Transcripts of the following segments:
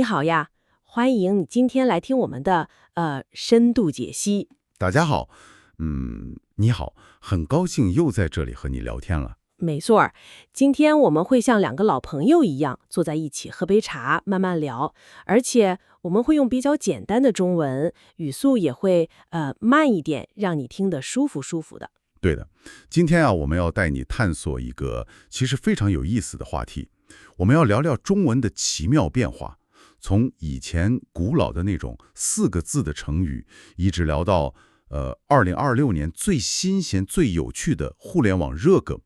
好呀，欢迎你今天来听我们的深度解析。大家好，你好，很高兴又在这里和你聊天了。没错儿，今天我们会像两个老朋友一样坐在一起喝杯茶，慢慢聊，而且我们会用比较简单的中文，语速也会慢一点，让你听得舒服舒服的。对的，今天我们要带你探索一个其实非常有意思的话题，我们要聊聊中文的奇妙变化，从以前古老的那种4个字的成语，一直聊到2026年最新鲜、最有趣的互联网热梗。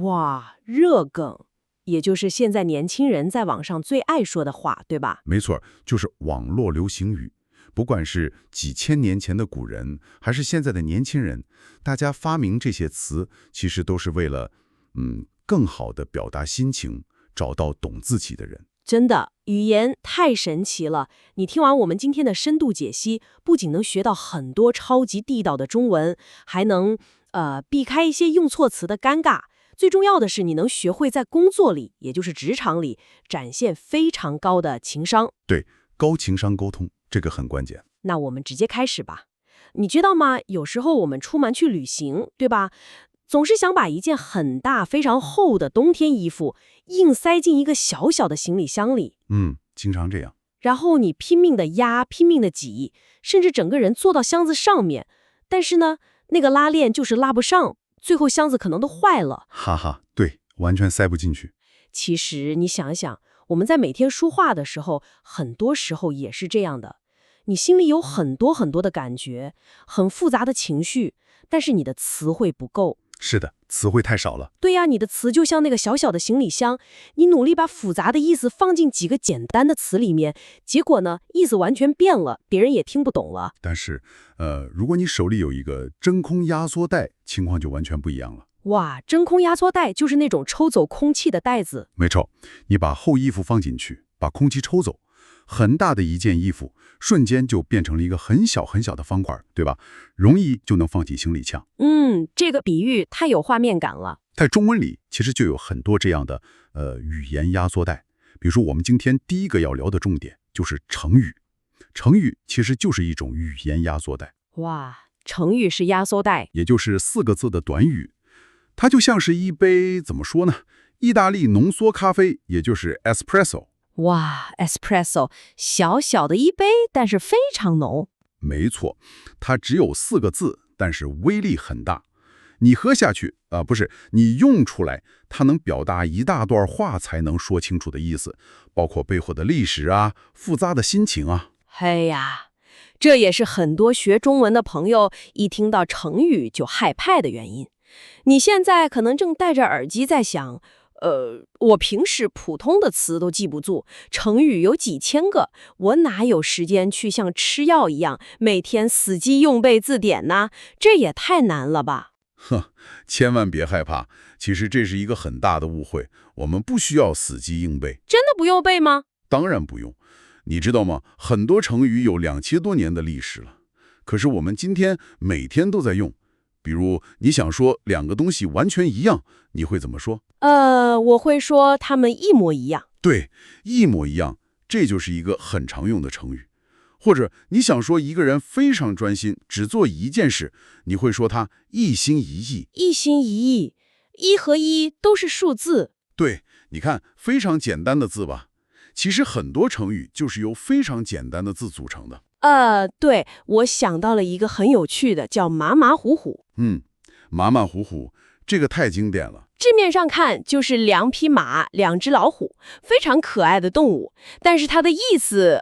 哇，热梗，也就是现在年轻人在网上最爱说的话，对吧？没错，就是网络流行语。不管是几千年前的古人，还是现在的年轻人，大家发明这些词，其实都是为了，更好地表达心情，找到懂自己的人。真的，语言太神奇了。你听完我们今天的深度解析，不仅能学到很多超级地道的中文，还能避开一些用错词的尴尬。最重要的是，你能学会在工作里，也就是职场里，展现非常高的情商。对，高情商沟通，这个很关键。那我们直接开始吧。你知道吗？有时候我们出门去旅行，对吧？总是想把一件很大、非常厚的冬天衣服硬塞进一个小小的行李箱里。经常这样。然后你拼命的压，拼命的挤，甚至整个人坐到箱子上面。但是呢，那个拉链就是拉不上，最后箱子可能都坏了。哈哈，对，完全塞不进去。其实你想想，我们在每天说话的时候，很多时候也是这样的。你心里有很多很多的感觉，很复杂的情绪，但是你的词汇不够。是的，词汇太少了。对呀，你的词就像那个小小的行李箱，你努力把复杂的意思放进几个简单的词里面，结果呢，意思完全变了，别人也听不懂了。但是，如果你手里有一个真空压缩袋，情况就完全不一样了。哇，真空压缩袋就是那种抽走空气的袋子。没错，你把厚衣服放进去，把空气抽走，很大的一件衣服，瞬间就变成了一个很小很小的方块，对吧？容易就能放进行李箱。这个比喻太有画面感了。在中文里，其实就有很多这样的语言压缩袋。比如说，我们今天第一个要聊的重点就是成语。成语其实就是一种语言压缩袋。哇，成语是压缩袋，也就是4个字的短语。它就像是一杯怎么说呢？意大利浓缩咖啡，也就是 espresso。哇 ，espresso 小小的一杯，但是非常浓。没错，它只有4个字，但是威力很大。你喝下去不是你用出来，它能表达一大段话才能说清楚的意思，包括背后的历史复杂的心情嘿呀，这也是很多学中文的朋友一听到成语就害怕的原因。你现在可能正戴着耳机在想，我平时普通的词都记不住，成语有几千个，我哪有时间去像吃药一样，每天死记硬背字典呢？这也太难了吧！千万别害怕，其实这是一个很大的误会，我们不需要死记硬背。真的不用背吗？当然不用。你知道吗？很多成语有2000多年的历史了，可是我们今天每天都在用。比如你想说2个东西完全一样，你会怎么说？我会说它们一模一样。对，一模一样，这就是一个很常用的成语。或者你想说一个人非常专心，只做一件事，你会说他一心一意。一心一意，一和一都是数字。对，你看，非常简单的字吧。其实很多成语就是由非常简单的字组成的。对，我想到了一个很有趣的，叫马马虎虎。马马虎虎，这个太经典了。字面上看就是2匹马，2只老虎，非常可爱的动物。但是它的意思，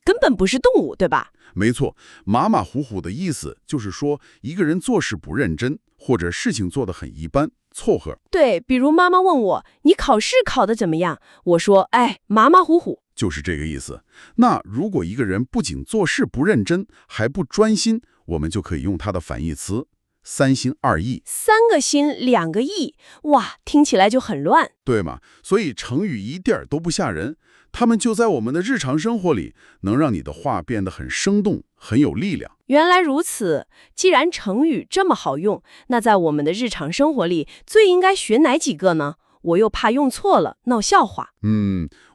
根本不是动物，对吧？没错，马马虎虎的意思就是说一个人做事不认真，或者事情做得很一般，凑合。对，比如妈妈问我，你考试考得怎么样？我说，马马虎虎。就是这个意思。那如果一个人不仅做事不认真，还不专心，我们就可以用它的反义词3心2意。3个心2个意，哇，听起来就很乱，对吗？所以成语一点都不吓人，他们就在我们的日常生活里，能让你的话变得很生动，很有力量。原来如此，既然成语这么好用，那在我们的日常生活里，最应该学哪几个呢？我又怕用错了闹笑话。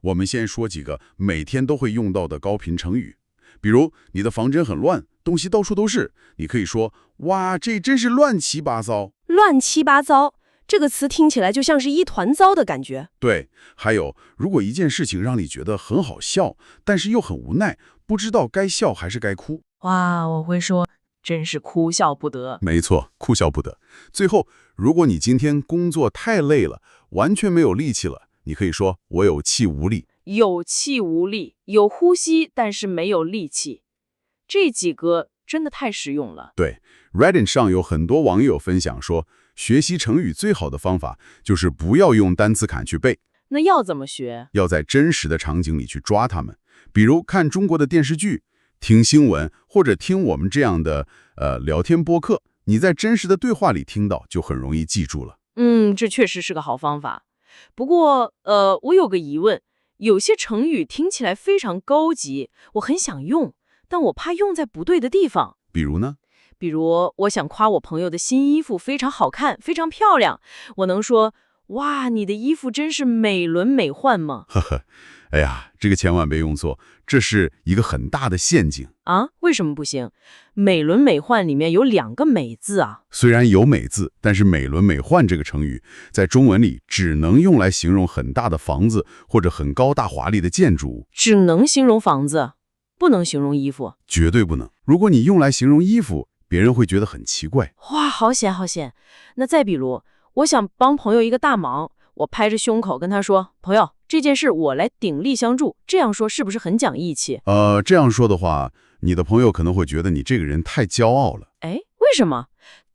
我们先说几个每天都会用到的高频成语，比如你的房间很乱，东西到处都是，你可以说哇，这真是乱七八糟。乱七八糟这个词听起来就像是一团糟的感觉。对，还有如果一件事情让你觉得很好笑，但是又很无奈，不知道该笑还是该哭。哇，我会说真是哭笑不得。没错，哭笑不得。最后，如果你今天工作太累了，完全没有力气了，你可以说我有气无力。有气无力，有呼吸，但是没有力气。这几个真的太实用了。对 Reddit 上有很多网友分享说，学习成语最好的方法就是不要用单词坎去背，那要怎么学？要在真实的场景里去抓它们。比如看中国的电视剧、听新闻，或者听我们这样的聊天播客，你在真实的对话里听到，就很容易记住了。这确实是个好方法。不过，我有个疑问，有些成语听起来非常高级，我很想用，但我怕用在不对的地方。比如呢？比如，我想夸我朋友的新衣服非常好看，非常漂亮，我能说，哇，你的衣服真是美轮美奂吗？呵呵，哎呀，这个千万别用错，这是一个很大的陷阱。啊，为什么不行？美轮美奂里面有2个美字啊。虽然有美字，但是美轮美奂这个成语在中文里只能用来形容很大的房子或者很高大华丽的建筑物，只能形容房子，不能形容衣服。绝对不能。如果你用来形容衣服，别人会觉得很奇怪。哇，好险好险！那再比如，我想帮朋友一个大忙，我拍着胸口跟他说：“朋友，这件事我来鼎力相助。”这样说是不是很讲义气？这样说的话，你的朋友可能会觉得你这个人太骄傲了。哎，为什么？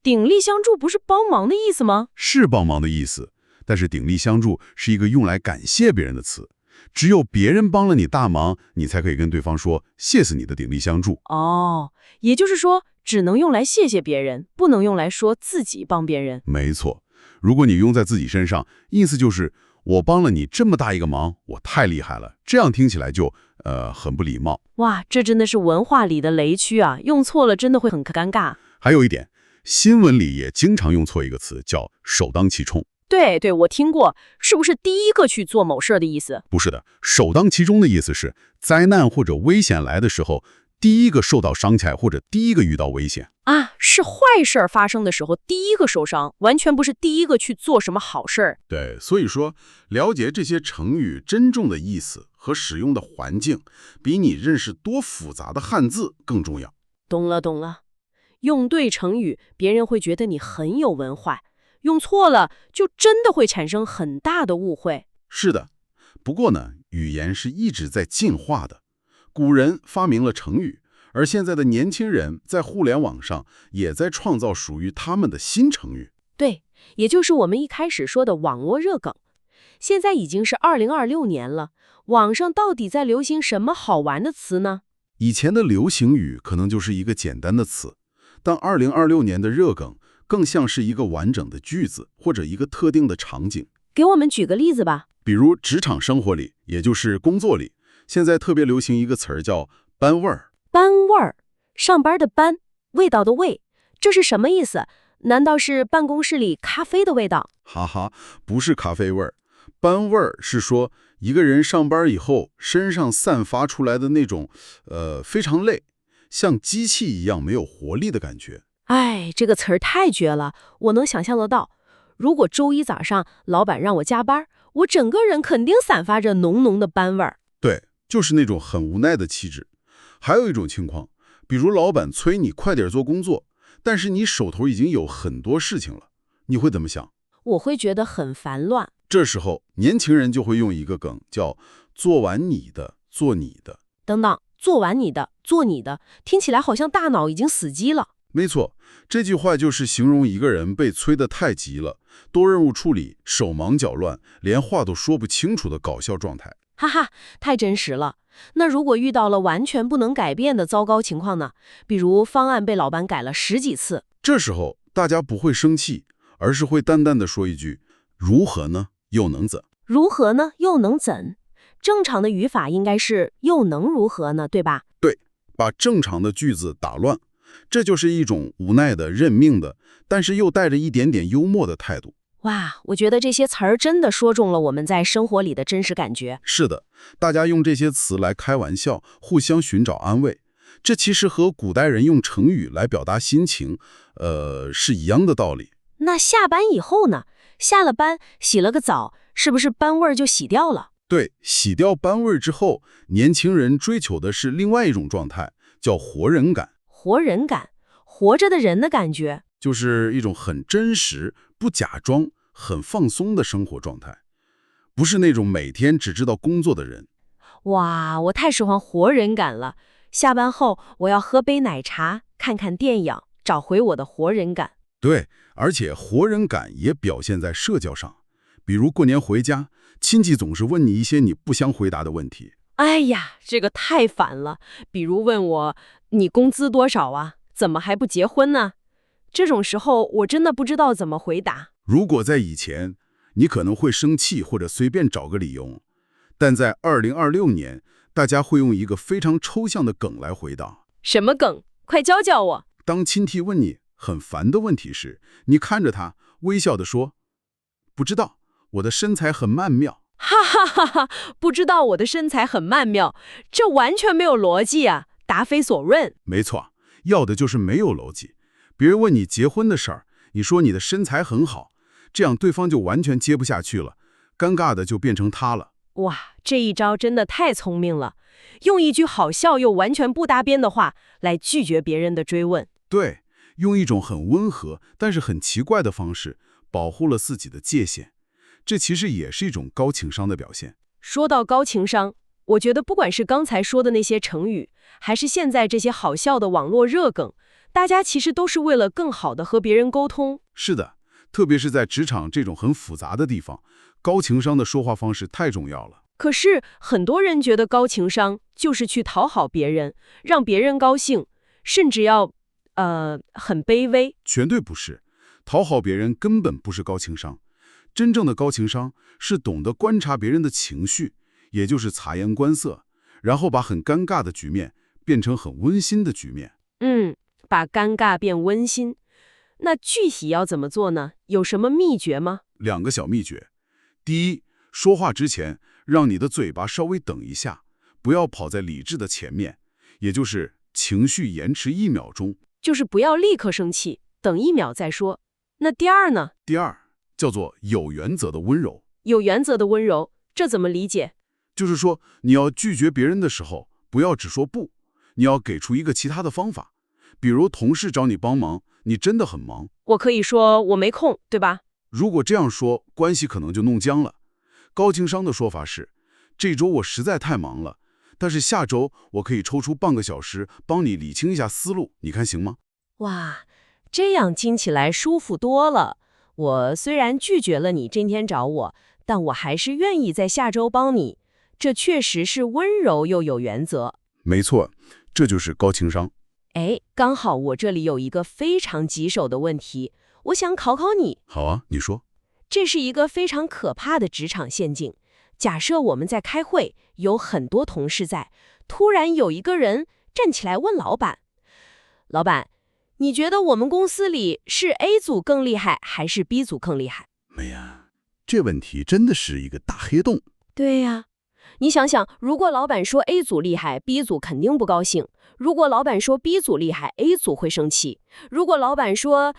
鼎力相助不是帮忙的意思吗？是帮忙的意思，但是鼎力相助是一个用来感谢别人的词。只有别人帮了你大忙，你才可以跟对方说谢谢你的鼎力相助。哦，也就是说，只能用来谢谢别人，不能用来说自己帮别人。没错，如果你用在自己身上，意思就是我帮了你这么大一个忙，我太厉害了，这样听起来就很不礼貌。哇，这真的是文化里的雷区啊，用错了真的会很尴尬。还有一点，新闻里也经常用错一个词，叫首当其冲。对，我听过，是不是第一个去做某事的意思？不是的，首当其冲的意思是灾难或者危险来的时候，第一个受到伤害或者第一个遇到危险啊，是坏事发生的时候第一个受伤，完全不是第一个去做什么好事儿。对，所以说了解这些成语真正的意思和使用的环境，比你认识多复杂的汉字更重要。懂了，用对成语，别人会觉得你很有文化。用错了，就真的会产生很大的误会。是的，不过呢，语言是一直在进化的。古人发明了成语，而现在的年轻人在互联网上也在创造属于他们的新成语。对，也就是我们一开始说的网络热梗。现在已经是2026年了，网上到底在流行什么好玩的词呢？以前的流行语可能就是一个简单的词，但2026年的热梗更像是一个完整的句子，或者一个特定的场景。给我们举个例子吧。比如职场生活里，也就是工作里，现在特别流行一个词儿叫班味儿。班味儿，上班的班，味道的味，这是什么意思？难道是办公室里咖啡的味道？哈哈，不是咖啡味儿。班味儿是说一个人上班以后身上散发出来的那种非常累，像机器一样没有活力的感觉。哎，这个词儿太绝了，我能想象得到。如果周一早上老板让我加班，我整个人肯定散发着浓浓的班味儿。对，就是那种很无奈的气质。还有一种情况，比如老板催你快点做工作，但是你手头已经有很多事情了，你会怎么想？我会觉得很烦乱。这时候，年轻人就会用一个梗，叫做完你的，做你的。等等，做完你的，做你的，听起来好像大脑已经死机了。没错，这句话就是形容一个人被催得太急了，多任务处理，手忙脚乱，连话都说不清楚的搞笑状态。哈哈，太真实了。那如果遇到了完全不能改变的糟糕情况呢？比如方案被老板改了10几次，这时候大家不会生气，而是会淡淡的说一句：如何呢？又能怎？如何呢？又能怎？正常的语法应该是又能如何呢？对吧？对，把正常的句子打乱。这就是一种无奈的、认命的，但是又带着一点点幽默的态度。哇，我觉得这些词儿真的说中了我们在生活里的真实感觉。是的，大家用这些词来开玩笑，互相寻找安慰。这其实和古代人用成语来表达心情，是一样的道理。那下班以后呢？下了班洗了个澡，是不是班味儿就洗掉了？对，洗掉班味儿之后，年轻人追求的是另外一种状态，叫活人感。活人感，活着的人的感觉。就是一种很真实、不假装、很放松的生活状态，不是那种每天只知道工作的人。哇，我太喜欢活人感了。下班后我要喝杯奶茶，看看电影，找回我的活人感。对，而且活人感也表现在社交上，比如过年回家，亲戚总是问你一些你不想回答的问题。哎呀，这个太烦了。比如问我，你工资多少啊？怎么还不结婚呢？这种时候我真的不知道怎么回答。如果在以前，你可能会生气或者随便找个理由，但在2026年，大家会用一个非常抽象的梗来回答。什么梗？快教教我。当亲戚问你很烦的问题时，你看着他，微笑地说：“不知道，我的身材很曼妙。”哈哈哈哈！不知道我的身材很曼妙，这完全没有逻辑啊，答非所问。没错，要的就是没有逻辑。别人问你结婚的事儿，你说你的身材很好，这样对方就完全接不下去了，尴尬的就变成他了。哇，这一招真的太聪明了，用一句好笑又完全不搭边的话来拒绝别人的追问。对，用一种很温和但是很奇怪的方式保护了自己的界限，这其实也是一种高情商的表现。说到高情商，我觉得不管是刚才说的那些成语，还是现在这些好笑的网络热梗，大家其实都是为了更好的和别人沟通。是的，特别是在职场这种很复杂的地方，高情商的说话方式太重要了。可是很多人觉得高情商就是去讨好别人，让别人高兴，甚至要很卑微。绝对不是，讨好别人根本不是高情商。真正的高情商是懂得观察别人的情绪，也就是察言观色，然后把很尴尬的局面变成很温馨的局面。把尴尬变温馨。那具体要怎么做呢？有什么秘诀吗2个小秘诀。第一，说话之前让你的嘴巴稍微等一下，不要跑在理智的前面，也就是情绪延迟1秒钟。就是不要立刻生气，等1秒再说。那第二呢？第二，叫做有原则的温柔。有原则的温柔，这怎么理解？就是说，你要拒绝别人的时候，不要只说不，你要给出一个其他的方法。比如同事找你帮忙，你真的很忙，我可以说我没空，对吧？如果这样说，关系可能就弄僵了。高情商的说法是，这周我实在太忙了，但是下周我可以抽出半个小时帮你理清一下思路，你看行吗？哇，这样听起来舒服多了。我虽然拒绝了你今天找我，但我还是愿意在下周帮你。这确实是温柔又有原则。没错，这就是高情商。哎，刚好我这里有一个非常棘手的问题，我想考考你。好啊，你说。这是一个非常可怕的职场陷阱。假设我们在开会，有很多同事在，突然有一个人站起来问老板：“老板，你觉得我们公司里是 A 组更厉害，还是 B 组更厉害？”哎呀，这问题真的是一个大黑洞。对呀，你想想，如果老板说 A 组厉害 ，B 组肯定不高兴；如果老板说 B 组厉害 ，A 组会生气；如果老板说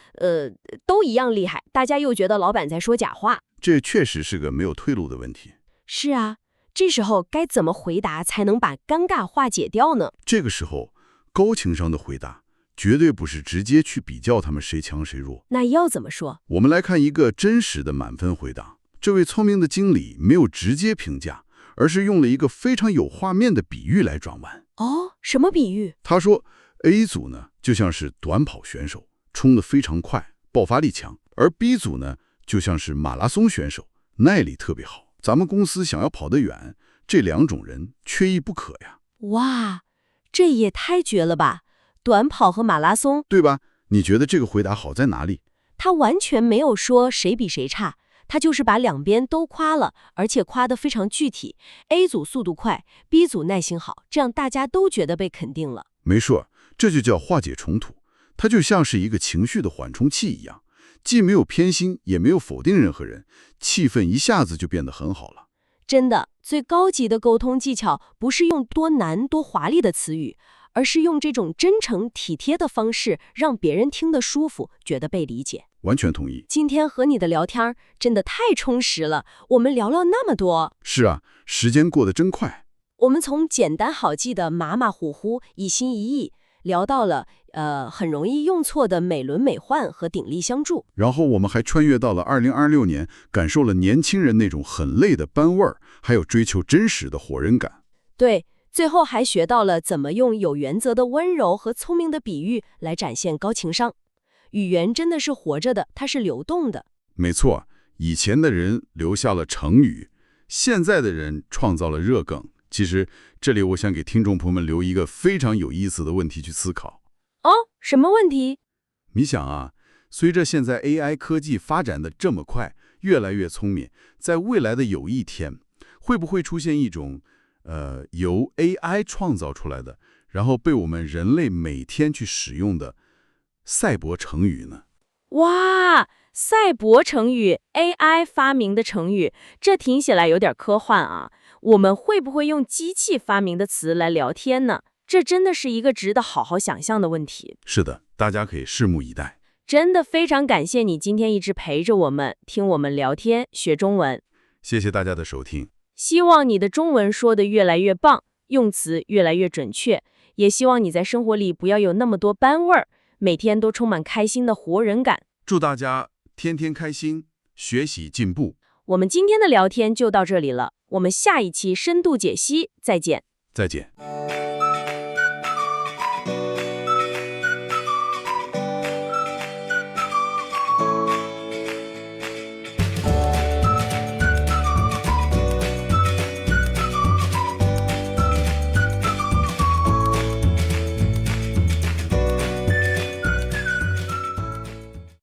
都一样厉害，大家又觉得老板在说假话。这确实是个没有退路的问题。是啊，这时候该怎么回答才能把尴尬化解掉呢？这个时候，高情商的回答绝对不是直接去比较他们谁强谁弱。那要怎么说？我们来看一个真实的满分回答。这位聪明的经理没有直接评价，而是用了一个非常有画面的比喻来转弯。哦，什么比喻？他说 A 组呢就像是短跑选手，冲得非常快，爆发力强，而 B 组呢就像是马拉松选手，耐力特别好。咱们公司想要跑得远，这2种人缺一不可呀。哇，这也太绝了吧！短跑和马拉松，对吧？你觉得这个回答好在哪里？他完全没有说谁比谁差，他就是把两边都夸了，而且夸得非常具体。A 组速度快 ，B 组耐心好，这样大家都觉得被肯定了。没错，这就叫化解冲突。它就像是一个情绪的缓冲器一样，既没有偏心，也没有否定任何人，气氛一下子就变得很好了。真的，最高级的沟通技巧不是用多难多华丽的词语，而是用这种真诚体贴的方式，让别人听得舒服，觉得被理解。完全同意。今天和你的聊天真的太充实了，我们聊了那么多。是啊，时间过得真快。我们从简单好记的马马虎虎、一心一意，聊到了很容易用错的美轮美奂和鼎力相助。然后我们还穿越到了2026年，感受了年轻人那种很累的班味儿，还有追求真实的火人感。对，最后还学到了怎么用有原则的温柔和聪明的比喻来展现高情商。语言真的是活着的，它是流动的。没错，以前的人留下了成语，现在的人创造了热梗。其实这里我想给听众朋友们留一个非常有意思的问题去思考。哦，什么问题？你想啊，随着现在 AI 科技发展的这么快，越来越聪明，在未来的有一天，会不会出现一种由 AI 创造出来的，然后被我们人类每天去使用的赛博成语呢？哇，赛博成语 ，AI 发明的成语，这听起来有点科幻啊。我们会不会用机器发明的词来聊天呢？这真的是一个值得好好想象的问题。是的，大家可以拭目以待。真的非常感谢你今天一直陪着我们，听我们聊天学中文。谢谢大家的收听。希望你的中文说得越来越棒，用词越来越准确，也希望你在生活里不要有那么多班味儿，每天都充满开心的活人感。祝大家天天开心，学习进步。我们今天的聊天就到这里了，我们下一期深度解析再见。再见。